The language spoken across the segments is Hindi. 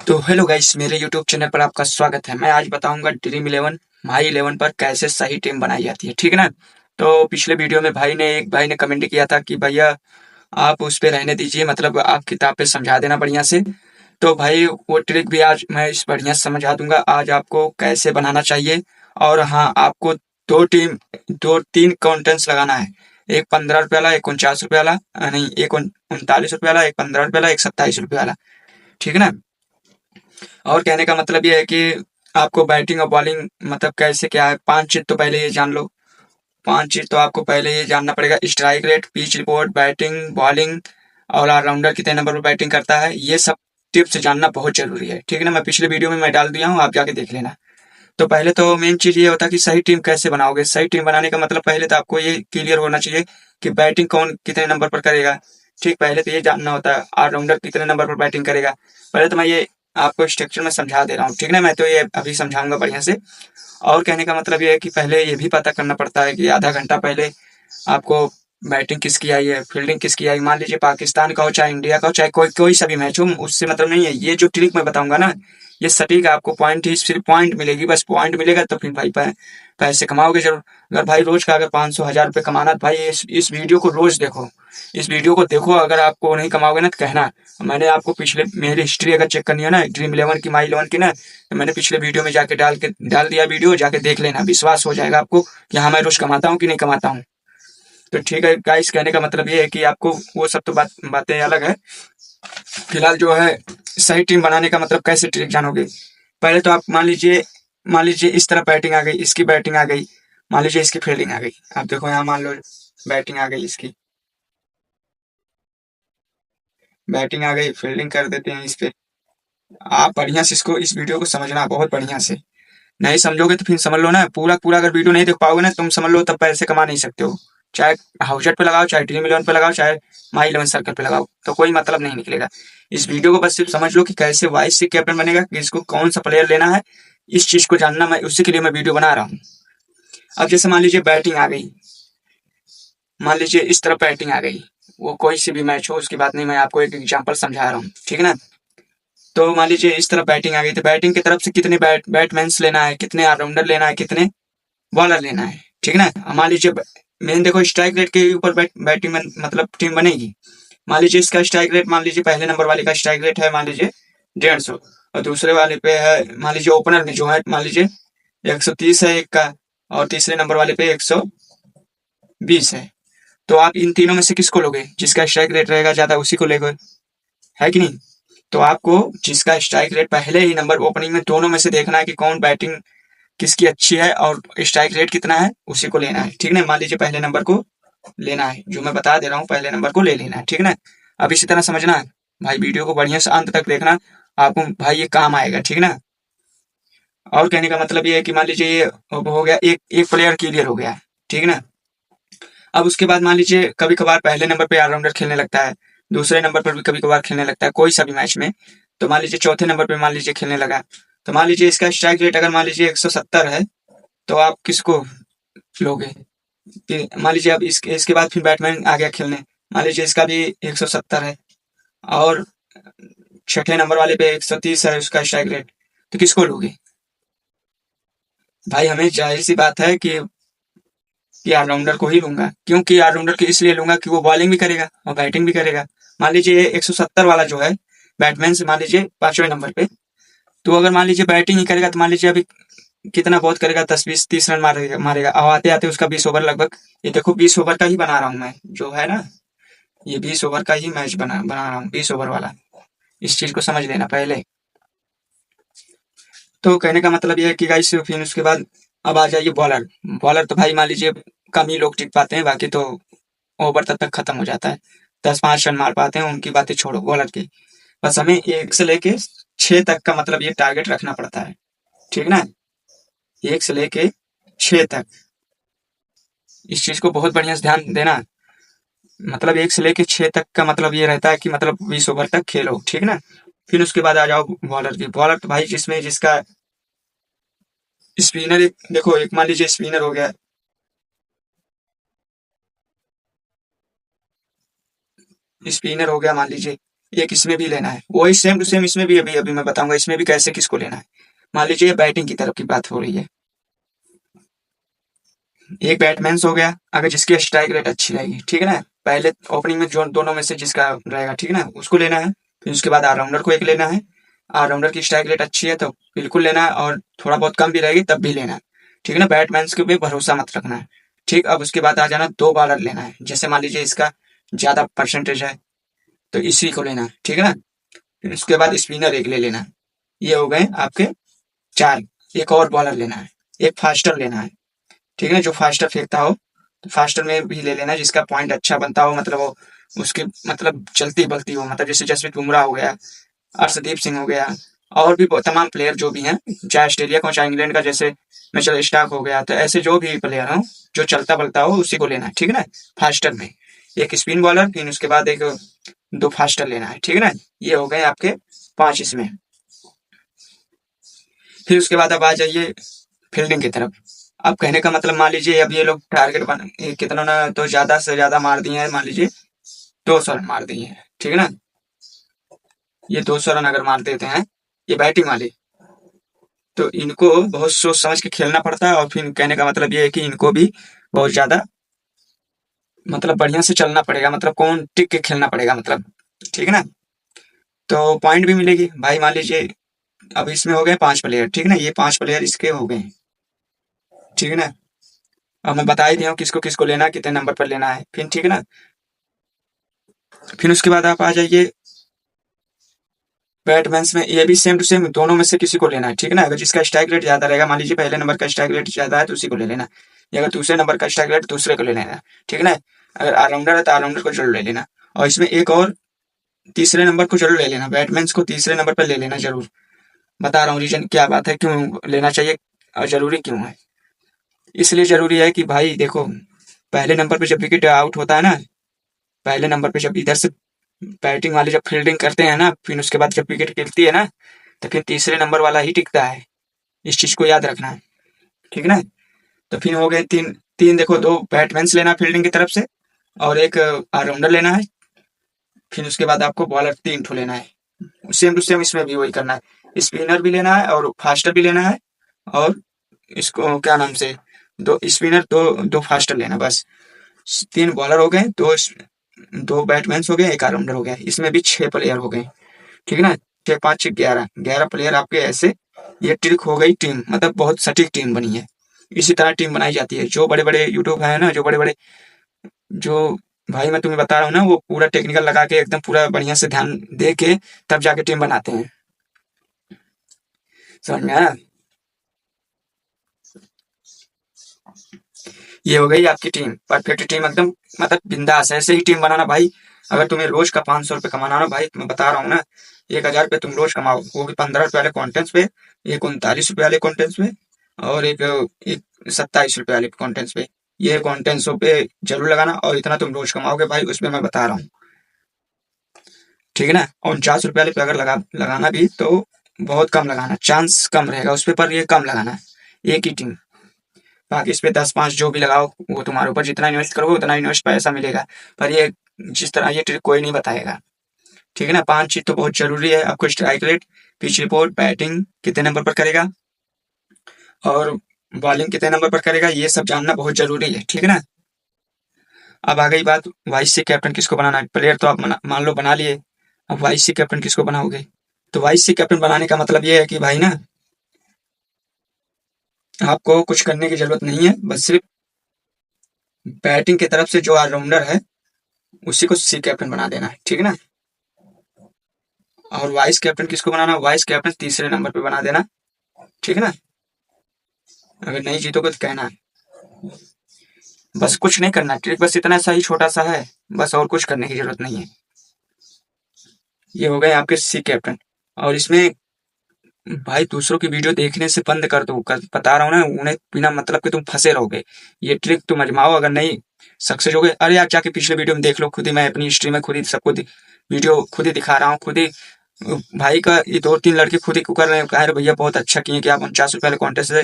तो हेलो गाइस, मेरे यूट्यूब चैनल पर आपका स्वागत है। मैं आज बताऊंगा ड्रीम इलेवन माई इलेवन पर कैसे सही टीम बनाई जाती है, ठीक है ना। तो पिछले वीडियो में एक भाई ने कमेंट किया था कि भैया आप उस पे रहने दीजिए, मतलब आप किताब पे समझा देना बढ़िया से। तो भाई वो ट्रिक भी आज मैं इस बढ़िया से समझा दूंगा, आज आपको कैसे बनाना चाहिए। और हाँ, आपको दो तीन काउंटेंस लगाना है। एक 15 रुपये वाला, एक 49 रुपये वाला, नहीं, एक 39 रुपये वाला, एक 15 रुपये वाला, एक 27 रुपये वाला, ठीक है ना। और कहने का मतलब ये है कि आपको बैटिंग और बॉलिंग मतलब कैसे क्या है, 5 चीज तो पहले ये जान लो। 5 चीज तो आपको पहले ये जानना पड़ेगा: strike rate, pitch report, batting, bowling और ऑलराउंडर कितने नंबर पर बैटिंग करता है। ये सब टिप्स जानना बहुत जरूरी है, ठीक है ना। मैं पिछले वीडियो में मैं डाल दिया हूँ, आप जाके देख लेना। तो पहले तो मेन चीज ये होता है कि सही टीम कैसे बनाओगे। सही टीम बनाने का मतलब पहले तो आपको ये क्लियर होना चाहिए कि बैटिंग कौन कितने नंबर पर करेगा। ठीक, पहले तो ये जानना होता है ऑलराउंडर कितने नंबर पर बैटिंग करेगा। पहले तो मैं ये आपको स्ट्रक्चर में समझा दे रहा हूँ, ठीक है ना। मैं तो ये अभी समझाऊंगा बढ़िया से। और कहने का मतलब ये है कि पहले ये भी पता करना पड़ता है कि आधा घंटा पहले आपको बैटिंग किसकी आई है, फील्डिंग किसकी आई। मान लीजिए पाकिस्तान का हो, चाहे इंडिया का हो, चाहे कोई कोई सा भी मैच हो, उससे मतलब नहीं है। ये जो ट्रिक मैं बताऊंगा ना, ये सटीक आपको पॉइंट ही सिर्फ पॉइंट मिलेगी, बस पॉइंट मिलेगा तो फिर भाई पैसे कमाओगे जरूर। अगर भाई रोज का अगर 500 1000 रुपये कमाना, तो भाई इस वीडियो को रोज देखो। इस वीडियो को देखो, अगर आपको नहीं कमाओगे ना तो कहना। मैंने आपको पिछले मेरी हिस्ट्री अगर चेक करनी है ना, ड्रीम इलेवन की, माई इलेवन की ना, तो मैंने पिछले वीडियो में जाके डाल दिया वीडियो, जाके देख लेना, विश्वास हो जाएगा आपको कि हाँ मैं रोज कमाता हूँ कि नहीं कमाता हूँ। तो ठीक है गाइस, कहने का मतलब ये है कि आपको वो सब तो बातें अलग है। फिलहाल जो है सही टीम बनाने का मतलब कैसे ट्रिक जानोगे। पहले तो आप मान लीजिए इस तरह बैटिंग आ गई, इसकी बैटिंग आ गई, मान लीजिए इसकी फील्डिंग आ गई। आप देखो यहाँ, मान लो बैटिंग आ गई, इसकी बैटिंग आ गई, फील्डिंग कर देते हैं इस पे। आप बढ़िया से इसको, इस वीडियो को समझना बहुत बढ़िया से। नहीं समझोगे तो फिर समझ लो ना, पूरा पूरा अगर वीडियो नहीं देख पाओगे ना, तुम समझ लो तब पैसे कमा नहीं सकते हो। चाहे हाउसजेट पे लगाओ, चाहे ड्रीम इलेवन पे लगाओ, चाहे माई इलेवन सर्कल पे लगाओ, तो कोई मतलब नहीं निकलेगा। इस वीडियो को बस सिर्फ समझ लो कि कैसे वाइस से कैप्टन बनेगा, किसको कौन सा प्लेयर लेना है। इस चीज को जानना, मैं उसी के लिए मैं वीडियो बना रहा हूँ। अब जैसे मान लीजिए बैटिंग आ गई, मान लीजिए इस तरह बैटिंग आ गई, वो कोई सी भी मैच हो उसकी बात नहीं, मैं आपको एक एग्जाम्पल समझा रहा हूँ, ठीक है ना। तो मान लीजिए इस तरह बैटिंग आ गई, तो बैटिंग की तरफ से कितने बैटमैन्स लेना है, कितने ऑलराउंडर लेना है, कितने बॉलर लेना है, ठीक है ना। मान लीजिए मेन देखो, स्ट्राइक रेट के ऊपर बैटिंग मतलब टीम बनेगी। मान लीजिए इसका स्ट्राइक रेट, मान लीजिए पहले नंबर वाले का स्ट्राइक रेट है मान लीजिए 150, और दूसरे वाले पे है मान लीजिए ओपनर में जो है मान लीजिए 130 है एक का, और तीसरे नंबर वाले पे 120 है। तो आप इन तीनों में से किसको लोगे? जिसका स्ट्राइक रेट रहेगा ज्यादा उसी को लेगे, है कि नहीं। तो आपको जिसका स्ट्राइक रेट पहले ही नंबर ओपनिंग में, दोनों में से देखना है कि कौन बैटिंग किसकी अच्छी है और स्ट्राइक रेट कितना है, उसी को लेना है, ठीक है ना। मान लीजिए पहले नंबर को लेना है, जो मैं बता दे रहा हूँ, पहले नंबर को ले लेना है, ठीक है ना। अब इसी तरह समझना है भाई, वीडियो को बढ़िया से अंत तक देखना, आपको भाई ये काम आएगा, ठीक है ना। और कहने का मतलब ये है कि मान लीजिए ये अब हो गया, एक एक प्लेयर क्लियर हो गया, ठीक है ना। अब उसके बाद मान लीजिए कभी कभार पहले नंबर पे ऑलराउंडर खेलने लगता है, दूसरे नंबर पर भी कभी कभार खेलने लगता है कोई सा भी मैच में। तो मान लीजिए चौथे नंबर पे मान लीजिए खेलने लगा, तो मान लीजिए इसका स्ट्राइक रेट अगर मान लीजिए 170 है, तो आप किसको लोगे? मान लीजिए अब इसके बाद फिर बैटमैन आ गया खेलने, मान लीजिए इसका भी 170 है, और छठे नंबर वाले पे 130 है उसका स्ट्राइक रेट, तो किसको लोगे? भाई हमें जाहिर सी बात है कि ऑलराउंडर को ही लूंगा, क्योंकि ऑलराउंडर को इसलिए लूंगा कि वो बॉलिंग भी करेगा और बैटिंग भी करेगा। मान लीजिए 170 वाला जो है बैटमैन से, मान लीजिए 5वें नंबर पे, तो अगर मान लीजिए बैटिंग ही करेगा, तो मान लीजिए अभी कितना बहुत करेगा, 10 20 30 रन मारेगा और आते आते उसका 20 ओवर लगभग। ये देखो 20 ओवर का ही बना रहा हूँ मैं, जो है ना, ये 20 ओवर का ही मैच बना रहा हूँ, 20 ओवर वाला। इस चीज को समझ लेना पहले। तो कहने का मतलब ये है कि गाइस, फिर उसके बाद अब आ जाइए बॉलर। बॉलर तो भाई मान लीजिए कम ही लोग टिक पाते हैं, बाकी तो ओवर तब तक खत्म हो जाता है। 10 5 रन मार पाते हैं, उनकी बातें छोड़ो बॉलर की। बस हमें 1 से लेके 6 तक का मतलब ये टारगेट रखना पड़ता है, ठीक ना। 1 से लेके 6 तक, इस चीज को बहुत बढ़िया से ध्यान देना। मतलब 1 से लेके 6 तक का मतलब ये रहता है कि मतलब 20 ओवर तक खेलो, ठीक ना। फिर उसके बाद आ जाओ बॉलर की। बॉलर तो भाई जिसमें जिसका स्पिनर, एक देखो, एक मान लीजिए स्पिनर हो गया, स्पिनर हो गया मान लीजिए, एक इसमें भी लेना है, वही सेम टू सेम इसमें भी अभी अभी मैं बताऊंगा इसमें भी कैसे किसको लेना है। मान लीजिए बैटिंग की तरफ की बात हो रही है, एक बैट्समैन हो गया अगर जिसकी स्ट्राइक रेट अच्छी रहेगी, ठीक है ना, पहले ओपनिंग में जो दोनों में से जिसका रहेगा, ठीक है ना, उसको लेना है। फिर उसके बाद ऑलराउंडर को एक लेना है, ऑलराउंडर की स्ट्राइक रेट अच्छी है तो बिल्कुल लेना है, और थोड़ा बहुत कम भी रहेगी तब भी लेना है, ठीक है ना, बैट्समैन के ऊपर भरोसा मत रखना है। ठीक, अब उसके बाद आ जाना, दो बॉलर लेना है, जैसे मान लीजिए इसका ज्यादा परसेंटेज है तो इसी को लेना है, ठीक है ना। फिर उसके बाद स्पिनर एक ले लेना है। ये हो गए आपके चार। एक और बॉलर लेना है, एक फास्टर लेना है, ठीक है ना, जो फास्टर फेंकता हो, तो फास्टर में भी ले लेना जिसका पॉइंट अच्छा बनता हो, मतलब वो उसकी मतलब चलती बलती हो, मतलब जैसे जसप्रीत बुमराह हो गया, अर्शदीप सिंह हो गया, और भी तमाम प्लेयर जो भी हैं, चाहे ऑस्ट्रेलिया का चाहे इंग्लैंड का, जैसे मिचेल स्टार्क हो गया, तो ऐसे जो भी प्लेयर हो जो चलता बलता हो उसी को लेना है, ठीक है ना। फास्टर में एक स्पिन बॉलर, फिर उसके बाद एक दो फास्टर लेना है, ठीक है ना। ये हो गए आपके पांच इसमें। फिर उसके बाद अब आ जाइए फील्डिंग की तरफ। अब कहने का मतलब मान लीजिए अब ये लोग टारगेट बन कितना ना तो ज्यादा से ज्यादा मार दिए हैं, मान लीजिए 200 रन मार दिए हैं, ठीक है ना। ये 200 रन अगर मार देते हैं ये बैटिंग वाले, तो इनको बहुत सोच समझ के खेलना पड़ता है, और फिर कहने का मतलब ये है कि इनको भी बहुत ज्यादा मतलब बढ़िया से चलना पड़ेगा, मतलब कौन टिक के खेलना पड़ेगा, मतलब ठीक है ना। तो पॉइंट भी मिलेगी भाई, मान लीजिए अब इसमें हो गए पांच प्लेयर, ठीक है ना, ये पांच प्लेयर इसके हो गए, ठीक है ना। अब मैं बता ही दिया हूँ किसको किसको लेना है, कितने नंबर पर लेना है, फिर ठीक है ना। फिर उसके बाद आप आ जाइए बैट्समैन में, ये भी सेम टू सेम दोनों में से किसी को लेना है, ठीक है ना। अगर जिसका स्ट्राइक रेट ज्यादा रहेगा, मान लीजिए पहले नंबर का स्ट्राइक रेट ज्यादा है तो उसी को ले लेना, या अगर दूसरे नंबर का स्ट्राइक रेट दूसरे को ले लेना, ठीक है ना। अगर ऑलराउंडर है तो ऑलराउंडर को जरूर ले लेना, और इसमें एक और तीसरे नंबर को जरूर ले लेना, बैट्समैन को तीसरे नंबर पर ले लेना जरूर। बता रहा हूँ रीजन क्या बात है, क्यों लेना चाहिए और जरूरी क्यों है। इसलिए जरूरी है कि भाई देखो, पहले नंबर पे जब विकेट आउट होता है ना, पहले नंबर पे जब इधर से बैटिंग वाले जब फील्डिंग करते हैं ना, फिर उसके बाद जब विकेट गिरती है ना, तो फिर तीसरे नंबर वाला ही टिकता है। इस चीज को याद रखना है, ठीक है ना। तो फिर हो गए तीन तीन, देखो दो बैट्समैन लेना फील्डिंग की तरफ से, और एक ऑलराउंडर लेना है। फिर उसके बाद आपको बॉलर तीन ठो लेना है, सेम टू सेम इसमें भी वही करना है, स्पिनर भी लेना है और फास्टर भी लेना है, और इसको क्या नाम से, दो स्पिनर दो दो फास्टर लेना, बस। तीन बॉलर हो गए, दो बैट्समैन हो गए, एक ऑलराउंडर हो गया, इसमें भी छह प्लेयर हो गए, ठीक है ना। छह पांच छह 11 11 प्लेयर आपके ऐसे। ये ट्रिक हो गई टीम, मतलब बहुत सटीक टीम बनी है। इसी तरह टीम बनाई जाती है, जो बड़े बड़े यूट्यूब है ना, जो बड़े बड़े जो भाई मैं तुम्हें बता रहा हूँ ना, वो पूरा टेक्निकल लगा के एकदम पूरा बढ़िया से ध्यान दे के तब जाके टीम बनाते हैं, समझ में आया। ये हो गई आपकी टीम, परफेक्ट टीम एकदम, मतलब बिंदास ऐसे ही टीम बनाना भाई। अगर तुम्हें रोज का 500 रुपये कमाना ना भाई, मैं बता रहा हूँ ना, 1000 रुपये तुम रोज कमाओ, वो भी 15 रुपये वाले कॉन्टेंट्स पे, एक 39 रुपये वाले कॉन्टेंट्स पे, और एक 27 रुपये वाले कॉन्टेंट्स पे। ये कॉन्टेंट्सों पे जरूर लगाना, और इतना तुम रोज कमाओगे भाई उसमें मैं बता रहा हूँ, ठीक है ना। और 49 रुपये वाले पे अगर लगाना भी तो बहुत कम लगाना, चांस कम रहेगा उस पे, पर ये कम लगाना है, एक ही टीम। बाकी इस पे 10 5 जो भी लगाओ वो तुम्हारे ऊपर, जितना इन्वेस्ट करोगे उतना इन्वेस्ट पैसा मिलेगा। पर ये जिस तरह ये ट्रिक कोई नहीं बताएगा, ठीक है ना। पांच चीज तो बहुत जरूरी है आपको, strike rate, pitch report, batting कितने नंबर पर करेगा, और बॉलिंग कितने नंबर पर करेगा, ये सब जानना बहुत जरूरी है, ठीक है ना। अब आ गई बात वाइस सी कैप्टन किसको बनाना है। प्लेयर तो आप मान लो बना लिए, अब वाइस सी कैप्टन किसको बनाओगे। तो वाइस सी कैप्टन बनाने का मतलब ये है कि भाई ना, आपको कुछ करने की जरूरत नहीं है, बस सिर्फ बैटिंग की तरफ से जो ऑलराउंडर है उसी को सी कैप्टन बना देना है, ठीक है ना। और वाइस कैप्टन किसको बनाना, वाइस कैप्टन तीसरे नंबर पे बना देना, ठीक है ना। अगर नहीं जीतोगे तो कहना है, बस कुछ नहीं करना, ट्रिक बस इतना सा ही छोटा सा है, बस, और कुछ करने की जरूरत नहीं है। ये हो गए आपके सी कैप्टन। और इसमें भाई दूसरों की वीडियो देखने से बंद कर दो, बता रहा हूँ ना, उन्हें बिना मतलब के तुम फंसे रहोगे। ये ट्रिक तुम आजमाओ, अगर नहीं सक्सेस हो गए, अरे यार जाके पिछले वीडियो में देख लो खुद ही, मैं अपनी हिस्ट्री में खुद ही सबको वीडियो खुद ही दिखा रहा हूँ, खुद ही भाई का ये दो तीन लड़के खुद ही कर रहे हैं, कह रहे भैया बहुत अच्छा किए कि आप 49 रुपये वाले कॉन्टेस्ट से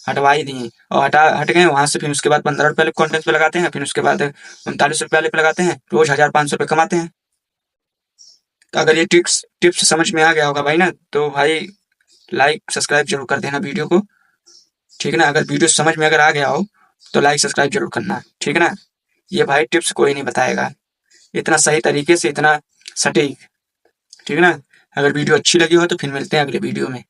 हटवा ही दिए, और हट गए वहां से। फिर उसके बाद 15 रुपये वाले कॉन्टेस्ट पे लगाते हैं, फिर उसके बाद 39 रुपये वाले पे लगाते हैं, रोज 1500 रुपये कमाते हैं। तो अगर ये टिप्स समझ में आ गया होगा भाई ना, तो भाई लाइक सब्सक्राइब जरूर कर देना वीडियो को, ठीक है ना। अगर वीडियो समझ में अगर आ गया हो तो लाइक सब्सक्राइब जरूर करना, ठीक है ना। ये भाई टिप्स कोई नहीं बताएगा इतना सही तरीके से, इतना सटीक, ठीक है ना। अगर वीडियो अच्छी लगी हो तो फिर मिलते हैं अगले वीडियो में।